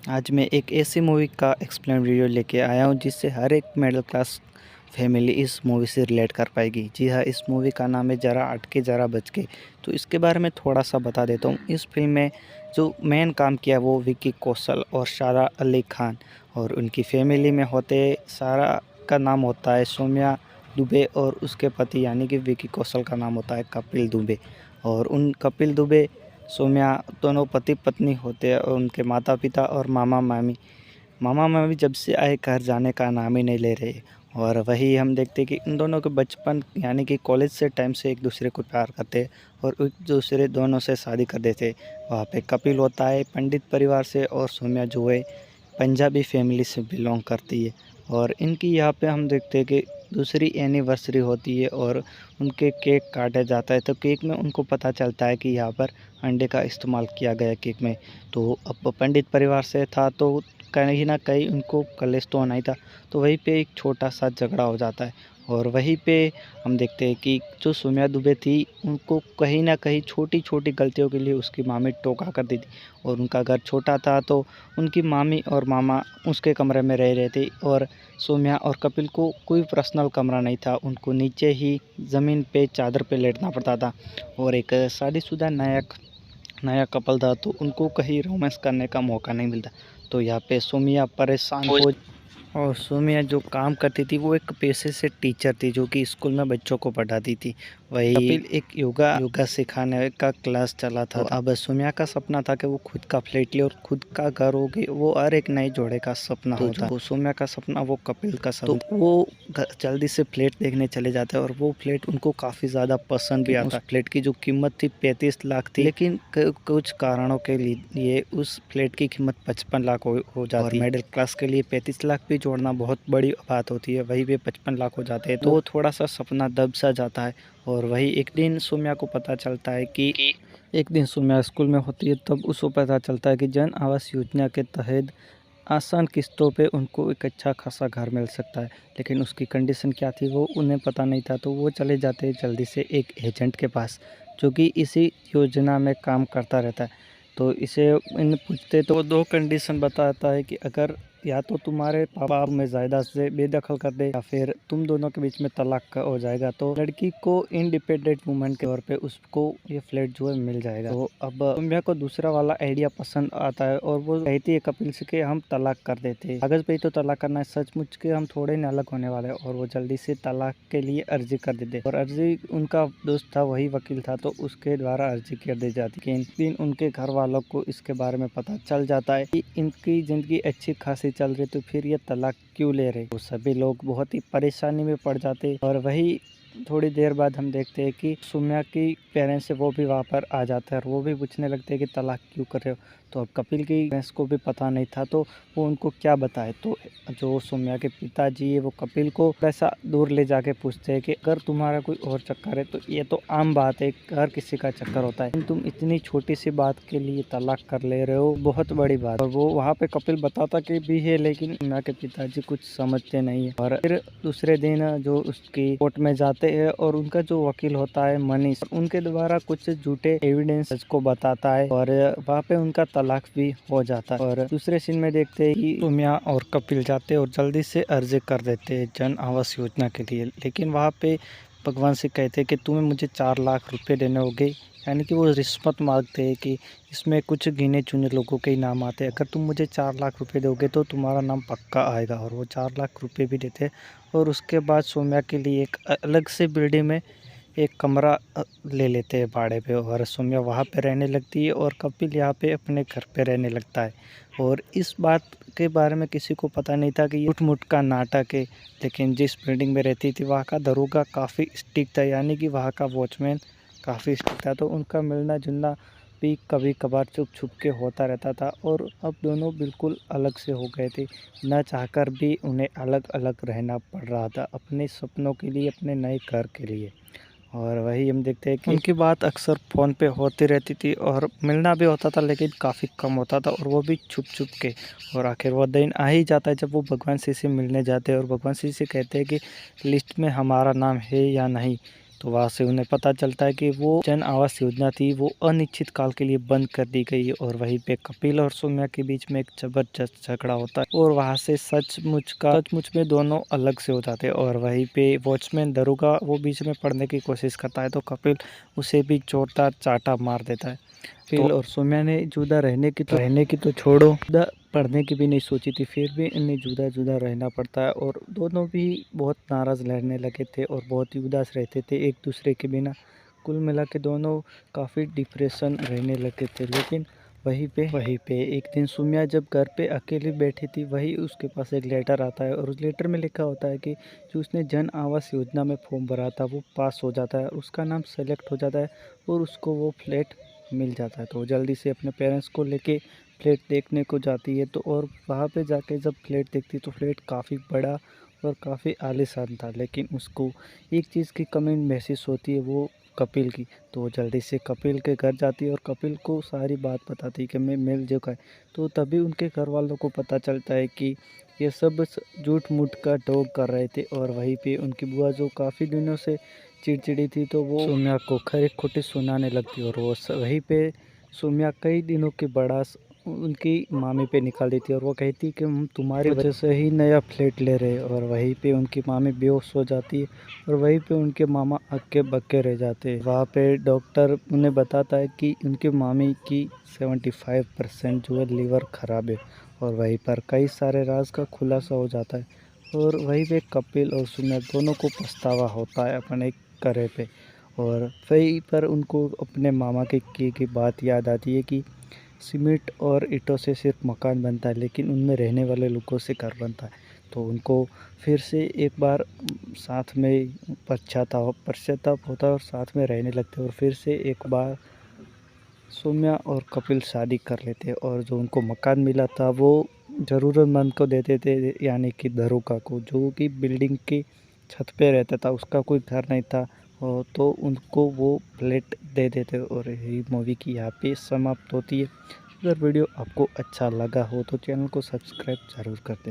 आज मैं एक ऐसी मूवी का एक्सप्लेन वीडियो लेके आया हूँ जिससे हर एक मिडिल क्लास फैमिली इस मूवी से रिलेट कर पाएगी। जी हाँ, इस मूवी का नाम है ज़रा अटके ज़रा बच के। तो इसके बारे में थोड़ा सा बता देता हूँ। इस फिल्म में जो मेन काम किया वो विक्की कौशल और सारा अली खान, और उनकी फैमिली में होते सारा का नाम होता है सौम्या दुबे, और उसके पति यानी कि विक्की कौशल का नाम होता है कपिल दुबे। और उन कपिल दुबे सौम्या दोनों पति पत्नी होते हैं, और उनके माता पिता और मामा मामी जब से आए घर जाने का नाम ही नहीं ले रहे। और वही हम देखते हैं कि इन दोनों के बचपन यानी कि कॉलेज से टाइम से एक दूसरे को प्यार करते और एक दूसरे दोनों से शादी कर देते। वहाँ पे कपिल होता है पंडित परिवार से, और सौम्या जो है पंजाबी फैमिली से बिलोंग करती है। और इनकी यहाँ पे हम देखते हैं कि दूसरी एनिवर्सरी होती है और उनके केक काटा जाता है। तो केक में उनको पता चलता है कि यहाँ पर अंडे का इस्तेमाल किया गया केक में। तो अब पंडित परिवार से था तो कहीं ना कहीं उनको कलेश तो होना ही था। तो वहीं पे एक छोटा सा झगड़ा हो जाता है, और वहीं पे हम देखते हैं कि जो सौम्या दुबे थी उनको कहीं ना कहीं छोटी छोटी गलतियों के लिए उसकी मामी टोका कर दी थी। और उनका घर छोटा था तो उनकी मामी और मामा उसके कमरे में रह रहे थे, और सौम्या और कपिल को कोई पर्सनल कमरा नहीं था, उनको नीचे ही ज़मीन पे चादर पे लेटना पड़ता था। और एक शादीशुदा नया कपल था तो उनको कहीं रोमांस करने का मौका नहीं मिलता। तो यहाँ पे सौम्या परेशान हो, और सौम्या जो काम करती थी वो एक पेशे से टीचर थी जो कि स्कूल में बच्चों को पढ़ाती थी। वही कपिल एक योगा सिखाने का क्लास चला था। तो अब सौम्या का सपना था कि वो खुद का फ्लैट ले और खुद का घर होगी, वो हर एक नए जोड़े का सपना होता है। वो सौम्या का सपना वो कपिल का सपना, तो वो जल्दी से फ्लैट देखने चले जाते हैं, और वो फ्लैट उनको काफ़ी ज़्यादा पसंद भी आता है। फ्लैट की जो कीमत थी 35 लाख थी, लेकिन कुछ कारणों के लिए उस फ्लैट की कीमत 55 लाख हो जाती है। और मिडिल क्लास के लिए 35 लाख भी जोड़ना बहुत बड़ी बात होती है, वही भी 55 लाख हो जाते हैं। तो वो थोड़ा सा सपना दब सा जाता है। और वही एक दिन सौम्या को पता चलता है कि एक दिन सौम्या स्कूल में होती है, तब उसको पता चलता है कि जन आवास योजना के तहत आसान किस्तों पे उनको एक अच्छा खासा घर मिल सकता है। लेकिन उसकी कंडीशन क्या थी वो उन्हें पता नहीं था। तो वो चले जाते हैं जल्दी से एक एजेंट के पास जो कि इसी योजना में काम करता रहता है। तो इसे इन पूछते तो वो दो कंडीशन बताता है कि अगर या तो तुम्हारे पापा में जायदाद से बेदखल कर दे, या फिर तुम दोनों के बीच में तलाक का हो जाएगा, तो लड़की को इंडिपेंडेंट वुमन के तौर पे उसको ये फ्लैट जो है मिल जाएगा। तो अब सौम्या को दूसरा वाला आइडिया पसंद आता है, और वो कहती है कपिल से कि हम तलाक कर देते हैं, कागज पे ही तो तलाक करना है, सचमुच के हम थोड़े न अलग होने वाले हैं। और वो जल्दी से तलाक के लिए अर्जी कर देते, और अर्जी उनका दोस्त था वही वकील था तो उसके द्वारा अर्जी कर दी जाती। लेकिन दिन उनके घर वालों को इसके बारे में पता चल जाता है कि इनकी जिंदगी अच्छी खासी चल रही, तो फिर ये तलाक क्यों ले रहे। तो सभी लोग बहुत ही परेशानी में पड़ जाते। और वही थोड़ी देर बाद हम देखते हैं कि सौम्या की पेरेंट्स है वो भी वहाँ पर आ जाता है, और वो भी पूछने लगते हैं कि तलाक क्यों कर रहे हो। तो अब कपिल की पेरेंट्स को भी पता नहीं था तो वो उनको क्या बताए। तो जो सौम्या के पिताजी है वो कपिल को ऐसा दूर ले जाके पूछते हैं कि अगर तुम्हारा कोई और चक्कर है तो ये तो आम बात है, हर किसी का चक्कर होता है, तुम इतनी छोटी सी बात के लिए तलाक कर ले रहे हो, बहुत बड़ी बात। और वो वहाँ पे कपिल बताता कि भी है, लेकिन सौम्या के पिताजी कुछ समझते नहीं है। और फिर दूसरे दिन जो उसकी कोर्ट में जाते हैं, और उनका जो वकील होता है मनीष, उनके द्वारा कुछ झूठे एविडेंस को बताता है, और वहाँ पे उनका तलाक भी हो जाता है। और दूसरे सीन में देखते हैं कि सौम्या और कपिल जाते हैं और जल्दी से अर्जी कर देते हैं जन आवास योजना के लिए। लेकिन वहाँ पे भगवान से कहते हैं कि तुम्हें मुझे 4 लाख रुपए देने होंगे, यानी कि वो रिश्वत मांगते हैं कि इसमें कुछ गिने चुने लोगों के ही नाम आते हैं, अगर तुम मुझे 4 लाख रुपए दोगे तो तुम्हारा नाम पक्का आएगा। और वो 4 लाख रुपए भी देते हैं। और उसके बाद सौम्या के लिए एक अलग से बिल्डिंग में एक कमरा ले लेते हैं भाड़े पे, और सौम्या वहाँ पे रहने लगती है, और कपिल यहाँ पे अपने घर पे रहने लगता है। और इस बात के बारे में किसी को पता नहीं था कि ये मुठ का नाटक है। लेकिन जिस बिल्डिंग में रहती थी वहाँ का दरोगा काफ़ी स्ट्रिक्ट था, यानी कि वहाँ का वॉचमैन काफ़ी स्ट्रिक्ट था। तो उनका मिलना जुलना भी कभी कभार छुप छुप के होता रहता था। और अब दोनों बिल्कुल अलग से हो गए थे, न चाहकर भी उन्हें अलग अलग रहना पड़ रहा था अपने सपनों के लिए, अपने नए घर के लिए। और वही हम देखते हैं कि उनकी बात अक्सर फ़ोन पे होती रहती थी, और मिलना भी होता था लेकिन काफ़ी कम होता था, और वो भी छुप छुप के। और आखिर वो दिन आ ही जाता है जब वो भगवान श्री से मिलने जाते हैं, और भगवान श्री से कहते हैं कि लिस्ट में हमारा नाम है या नहीं। तो वहाँ से उन्हें पता चलता है कि वो जन आवास योजना थी वो अनिश्चित काल के लिए बंद कर दी गई। और वहीं पे कपिल और सौम्या के बीच में एक जबरदस्त झगड़ा होता है और वहाँ से सचमुच में दोनों अलग से हो जाते हैं। और वहीं पे वॉचमैन दरोगा वो बीच में पढ़ने की कोशिश करता है तो कपिल उसे भी जोरदार चाटा मार देता है। कपिल और सौम्या ने जुदा रहने की तो छोड़ो, जुदा पढ़ने की भी नहीं सोची थी, फिर भी इन्हें जुदा रहना पड़ता है। और दोनों भी बहुत नाराज़ रहने लगे थे और बहुत ही उदास रहते थे एक दूसरे के बिना। कुल मिला के दोनों काफ़ी डिप्रेशन रहने लगे थे। लेकिन वहीं पे एक दिन सौम्या जब घर पे अकेली बैठी थी, वही उसके पास एक लेटर आता है और उस लेटर में लिखा होता है कि जो उसने जन आवास योजना में फॉर्म भरा था वो पास हो जाता है, उसका नाम सेलेक्ट हो जाता है और उसको वो फ्लैट मिल जाता है। तो वो जल्दी से अपने पेरेंट्स को लेके फ्लैट देखने को जाती है। तो और वहाँ पे जाके जब फ्लैट देखती तो फ्लैट काफ़ी बड़ा और काफ़ी आलीशान था। लेकिन उसको एक चीज़ की कमी महसूस होती है, वो कपिल की। तो वो जल्दी से कपिल के घर जाती है और कपिल को सारी बात बताती है कि मैं मिल चुका है। तो तभी उनके घर वालों को पता चलता है कि ये सब झूठ मूठ का ढोंग कर रहे थे। और वहीं पे उनकी बुआ जो काफ़ी दिनों से चिड़चिड़ी थी तो वो सौम्या को खरी खोटी सुनाने लगती और वो वहीं पे सौम्या कई दिनों के बड़ास उनकी मामी पे निकाल देती है और वो कहती कि हम तुम्हारी वजह से ही नया फ्लैट ले रहे हैं। और वहीं पे उनकी मामी बेहोश हो जाती है और वहीं पे उनके मामा हक्के बक्के रह जाते हैं। वहाँ पे डॉक्टर उन्हें बताता है कि उनकी मामी की 75% जो है लीवर ख़राब है। और वहीं पर कई सारे राज का खुलासा हो जाता है। और वहीं पे कपिल और सौम्या दोनों को पछतावा होता है अपने करे पे। और वहीं पर उनको अपने मामा के किए की बात याद आती है कि सीमेंट और ईंटों से सिर्फ मकान बनता है लेकिन उनमें रहने वाले लोगों से घर बनता है। तो उनको फिर से एक बार साथ में पश्चाताप होता है और साथ में रहने लगते हैं। और फिर से एक बार सौम्या और कपिल शादी कर लेते हैं और जो उनको मकान मिला था वो ज़रूरतमंद को देते थे, यानी कि दरोगा को जो कि बिल्डिंग की छत पे रहता था, उसका कोई घर नहीं था। और तो उनको वो फ्लैट दे देते और यही मूवी की यहाँ पे समाप्त होती है। अगर वीडियो आपको अच्छा लगा हो तो चैनल को सब्सक्राइब ज़रूर कर दें।